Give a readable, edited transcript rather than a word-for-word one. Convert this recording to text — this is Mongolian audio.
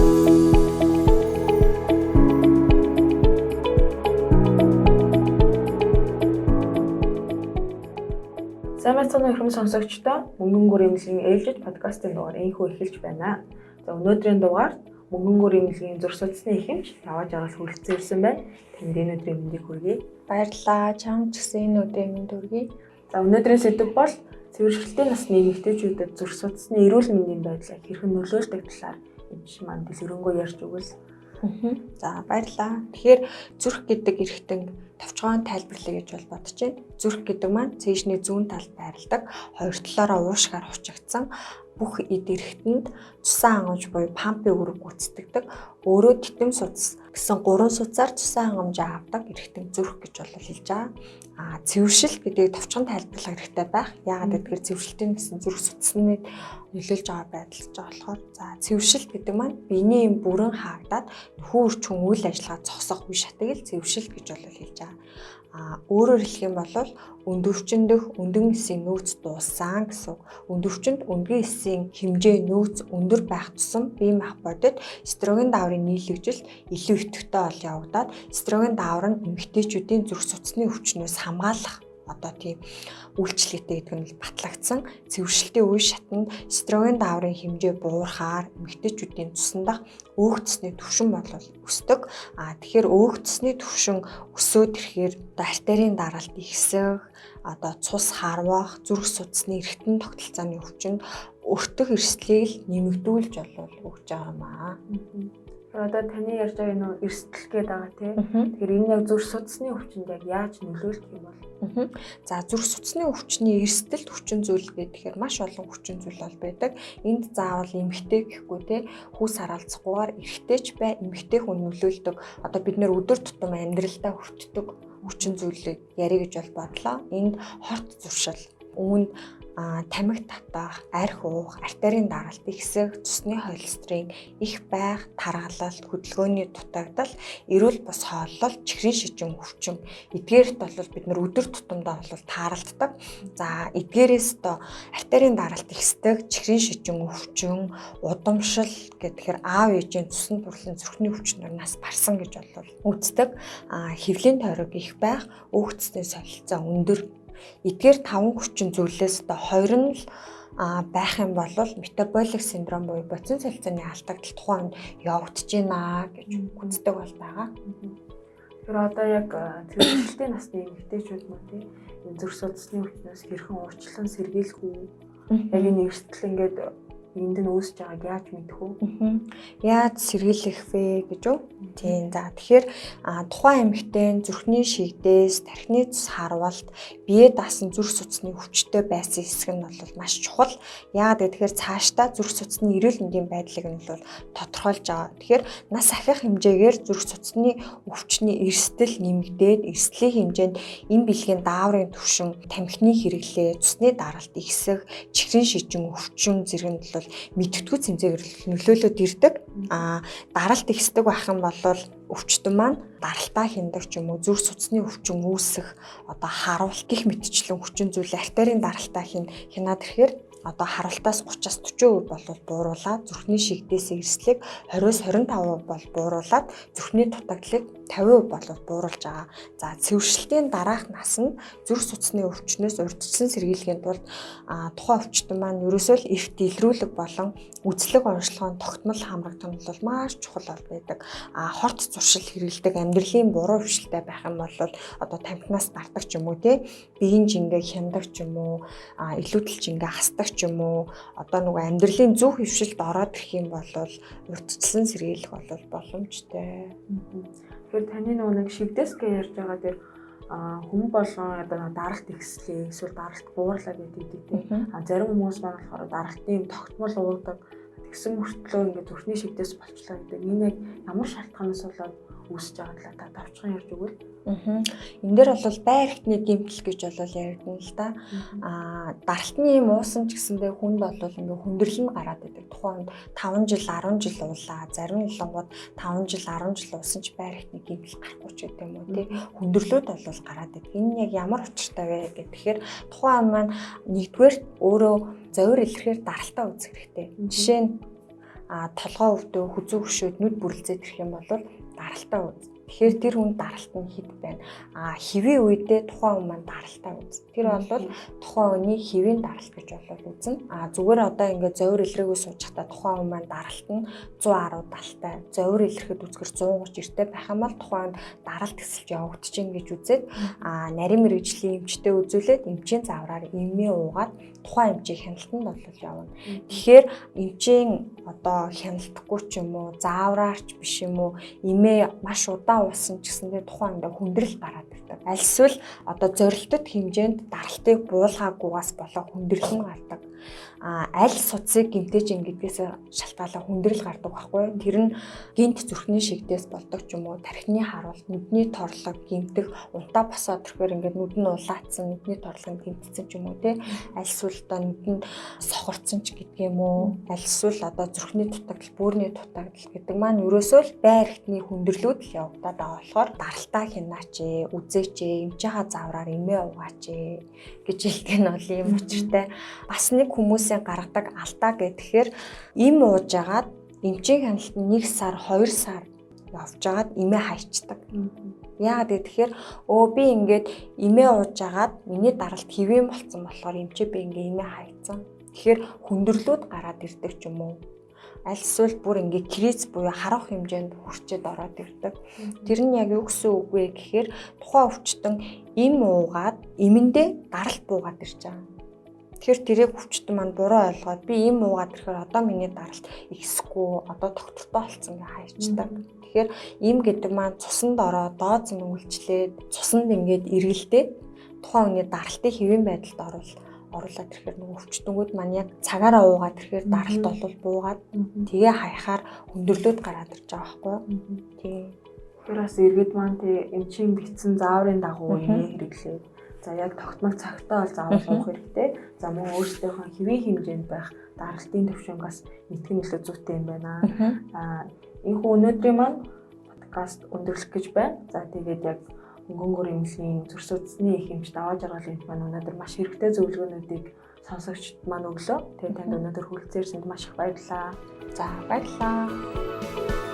Сайн байцгаана уу хүмүүс сонсогчдоо. Мөнгөн гүр эмнэлгийн ээлжид подкастын дугаар энхүү эхэлж байна. За өнөөдрийн дугаар мөнгөн гүр эмнэлгийн зураг судасны ихэмж явж араас хүрэлцэн ирсэн байна. Танд энэ өдрийн мэндийг хүргэе. Баярлалаа. Чамд ч гэсэн энэ өдрийн мэнд хүргэе. За өнөөдрийн сэдэв бол цэвэршилтийн насны эмэгтэйчүүдэд зураг судасны эрүүл мэндийн байдлыг хэрхэн нөлөөлдөг талаар эмч маань дэлгэрэнгүй ярьж өгвөл. За баярлалаа. Тэгэхээр зүрх гэдэг эрхтэн товчхон тайлбарлая гэж бол бодож байна. Зүрх гэдэг маань цээжний зүүн талд байрладаг, хоёр талаараа уушгаар хучигдсан бүх эд эрхтэнд цусан хангамж буюу пампын үүрэг гүйцэтгэдэг. Өөрөө титэм судас гэсэн 3 судасаар цусан хангамжаа авдаг эрхтэн зүрх гэж бол хэлж байгаа. Цэвэршил гэдгийг товчхон тайлбарлах хэрэгтэй байх. Яагаад гэвэл цэвэршилтийн гэсэн зүрх судасны нөлөөлж байгаа байдал гэж болохоор цэвэршил гэдэг маань биений бүрэн хаагдаад нөхөн үрчүүн үйл ажиллагаа зогсох үе шатыг л цэвэршил гэж бол хэлж байгаа. Өөрөөр хэлэх юм бол өндөвчин дэх өндөн эсийн нөөц дууссан гэсэн. Өндөвчөнд өндгөн эсийн хэмжээ нөөц өндөр байх тусам бие мах бодит эстроген дааврын нийлэгжил илүү идэвхтэй бол явагдаад эстроген даавар нь эмэгтэйчүүдийн зүрх судасны өвчнөөс хамгаалах тийм үйлчлэгтэй гэдэг нь батлагдсан. Цэвэршилтийн үе шатанд эстроген дааврын хэмжээ буурахаар эмэгтэйчүүдийн цусан дах өөгцсний түвшин бол өсдөг. Тэгэхээр өөгцсний түвшин өсөөд ирэхээр артерийн даралт ихсэх, цус харвах, зүрх судасны эргэтэн тогтолцооны өвчнөд өртөх эрсдлийг нэмэгдүүлж өгч байгаа юм аа. Одоо таны ярьж байгаа энэ эрсдэл гээд байгаа тийм. Тэгэхээр энэ яг зүрх судасны өвчнөд яг яаж нөлөөлөх юм бол? За зүрх судасны өвчний эрсдэлт хүчин зүйл гэхээр маш олон хүчин зүйл бол байдаг. Энд заавал эмэгтэй гэхгүй те хүүс хараалцахгүйгээр эрэгтэйч бай эмэгтэй хүн нөлөөлдөг. Одоо бид нэр өдөр тутам амьдралдаа хүртдэг хүчин зүйлийг яриа гэж бол бодлоо. Энд хорт зуршил, өмнө тамхи татах, арх уух, артерийн даралт ихсэх, цусны холестерин их байх, тархалал, хөдөлгөөний дутагдал, эрүүл бус хооллол, чихрийн шижин өвчин. Эдгээрт бол бид нар өдөр тутамдаа бол тааралддаг. За эдгээрээс артерийн даралт ихсдэг, чихрийн шижин өвчин, удамшил гэхээр аав ээжийн цусны дурлалын зүрхний өвчнөр нас барсан гэж бол үздэг. Хэвлийн тойрог их байх, өөгцсний солилцоо өндөр. Эдгээр 5 хүчин зүйлээс 2 нь байх юм бол метаболик синдром буюу бодис солилцооны алдагдал тухайн явагдаж байна гэж үздэг бол байгаа. Тэр одоо яг цэвэршилтийн насны эмэгтэйчүүд мөн тийм зүрх судасны өвчнөөс хэрхэн уучлан сэргийлэх үү? Яг энэ эрсдэл ингээд энд нь үүсэж байгааг яаж мэдэх вэ? Яаж сэргийлэх вэ гэж үү? Тийм. За тэгэхээр тухайн эмэгтэй зүрхний шигдээс, тархины цус харвалт, бие даасан зүрх судасны өвчтөй байсан хэсэг нь бол маш чухал. Яагаад гэхээр цаашдаа зүрх судасны эрүүл мэндийн байдлыг нь бол тодорхойлж байгаа. Тэгэхээр нас ахих хэмжээгээр зүрх судасны өвчний эрсдэл нэмэгдээд, эрсдлийн хэмжээнд энэ бэлгийн дааврын түвшин, тамхины хэрэглээ, цусны даралт ихсэх, чихрийн шижин өвчин зэрэг нь мэдтгэдгүй цэмцээгээр нөлөөлөд ирдэг. Даралт ихсдэг байх юм бол өвчтөн маань даралтаа хяндаг ч юм уу зүрх судасны өвчин үүсэх харуулт гих мэтчлэн хүчин зүйл артерийн даралтаа хянаад ирэхээр харуултаас 30-аас 40% бол бууруулаад зүрхний шигдээс эрсдлийг 20-25% бол бууруулаад зүрхний дутагдлыг 50% бол бууруулж байгаа. За цэвэршилтийн дараах нас нь зүрх судасны өвчнөөс урьдчилан сэргийлэхийн тулд тухайн өвчтөн маань ерөөсөө л эрт илрүүлэг болон үзлэг онцлогоон тогтмол хамрагдах нь бол маш чухал байдаг. Хорт зуршил хэрэглэдэг амьдралын буруу хвшилтэй байх юм бол тамхинаас гардаг ч юм уу те биеийн жингээ хяндаг ч юм уу илүүдэл жингээ хасдаг ч юм уу амьдралын зөв хвшилд ороод ирэх юм бол урьдчилан сэргийлэх бол боломжтой. Тэгэхээр таны нэг шигдээс гэж ярьж байгаа дээр хүн болгон даралт ихслээ эсвэл даралт буурлаа гэдэг тийм. Зарим хүмүүс маань болохоор даралтын тогтмол уудаг тэгсэн мөртлөө ингээд зүрхний шигдээс болчлаа гэдэг. Энэ яг ямар шалтгаанаас болоод үүсэж байгаа талаар давчхан ярьж өгвөл. Энэ дээр бол байр ихтний гэмтэл гэж яригдана л да. Даралтны юм уусан ч гэсэндээ хүнд бол ингээ хүндрэл нь гараад идэг. Тухайн 5 жил 10 жил уулаа. Зарим улангууд 5 жил 10 жил уусан ч байр ихтний гэмтэл гарахгүй ч гэдэг юм уу тий. Хүндрэлүүд бол гараад идэг. Энэ яг ямар учиртай вэ гэхээр тухайн маань нэгдүгээр өөрөө зовир илэрхээр даралтаа үзэх хэрэгтэй. Жишээ нь толгой өвдөө, хүзүү хөшөөд нүд бүрлзээд ирэх юм бол даралтаа үз. Тэгэхээр тэр хүн даралт нь хэд байна? Хэвийн үедээ тухайн хүн маань даралтаа үз. Тэр бол тухайн хүний хэвийн даралт гэж болоод үзнэ. Зүгээр одоо ингээд зовир илрээгүй сууж хата тухайн хүн маань даралт нь 110 далтай. Зовир илрэхэд үзгэр 130 эрттэй байх юм бол тухайн даралт хэсэлж явагдаж гин гэж үзээд нарийн мэрэгжлийн эмчтэй үзүүлээд эмчийн завраар эмээ уугаад тухайн эмчийн хяналтанд бол явна. Тэгэхээр эмчийн одоо хяналтахгүй ч юм уу, заавраарч биш юм уу, эмээ маш удаан уусан ч гэсэндээ тухайн эмээ хүндрэл гараад ирдэг. Аль эсвэл одоо зорилттой хэмжээнд даралтыг буулгаагүйгаас болоо хүндрэл нь гардаг. Аль суцыг гэмтэж ингэдгээс шалтгаалаа хүндрэл гардаг байхгүй. Тэр нь гинт зүрхний шигдээс болдог ч юм уу, тархины харуулт, нүдний торлог гэмтэх, унтаа босоод ирэхээр ингээд нүд нь улаацсан, нүдний торлог гэмтсэн ч юм уу те. Аль эсвэл одоо нүдэнд сохорцсон ч гэдэг юм уу. Аль эсвэл одоо зүрхний дутагдал, бөөрийн дутагдал гэдэг маань ерөөсөө л байр ихтний хүндрэлүүд л явагдаад байгаа болохоор даралтаа хянаач, үзээч, эмчийнхаа завраар эмээ угаач гэж хэлдэг нь бол ийм учиртай. Бас нэг хүмүүсийн гаргадаг алдаа гэхээр им уужгаад эмчийн хяналт нь 1 сар 2 сар явж байгаад эмээ хайчдаг. Яагаад гэхээр би ингээд эмээ уужгаад миний даралт хэвэн болцсон болохоор эмчээ би ингээд эмээ хайцсан. Тэгэхээр хүндрэлүүд гараад ирдэг ч юм уу. Аль эсвэл бүр ингээд криз буюу харах хэмжээнд хүрчээд ороод ирдэг. Тэр нь яг юу гэсэн үг вэ гэхээр тухайн өвчтөн им уугаад эмэндээ даралт буугаад ирж байгаа. Тэгэхээр тэрийг өвчтөн маань буруу ойлгоод би им уугаад ирэхээр одоо миний даралт ихсэхгүй, одоо доктортой болцсон гэж хайчдаг. Тэгэхээр им гэдэг маань цуснд ороод дооц нь үйлчлээд цуснд ингээд эргэлдээд тухайн хүний даралтын хэвэн байдалд оруулаад ирэхээр нөгөө өвчтөнгүүд маань яг цагаараа уугаад ирэхээр даралт бол буугаад тэгээ хаяхаар хүндрэлүүд гараад ирж байгаа байхгүй юу? Тийм. Тэр бас иргэд маань тий эмчийн бичсэн зааврын дагуу эмээ хэрэглээд за яг тогтмол цагтаа бол заавал уух хэрэгтэй. За мөн өөрсдийнхөө хэвийн хэмжээнд байх даралтын төвшөнгөөс мэдгэн нөлөө зүйтэй юм байна. Энэхүү өнөөдрийн маань подкаст өндөрлөх гэж байна. За тэгээд яг өнгөнгөр эмнэлгийн зүрх судасны их эмч даваа жаргалын маань өнөөдөр маш хэрэгтэй зөвлөгөөнүүдийг сонсогчд маань өглөө. Тэгээд танд өнөөдөр хүрэлцээрсэнд маш их баярлалаа. За баярлалаа.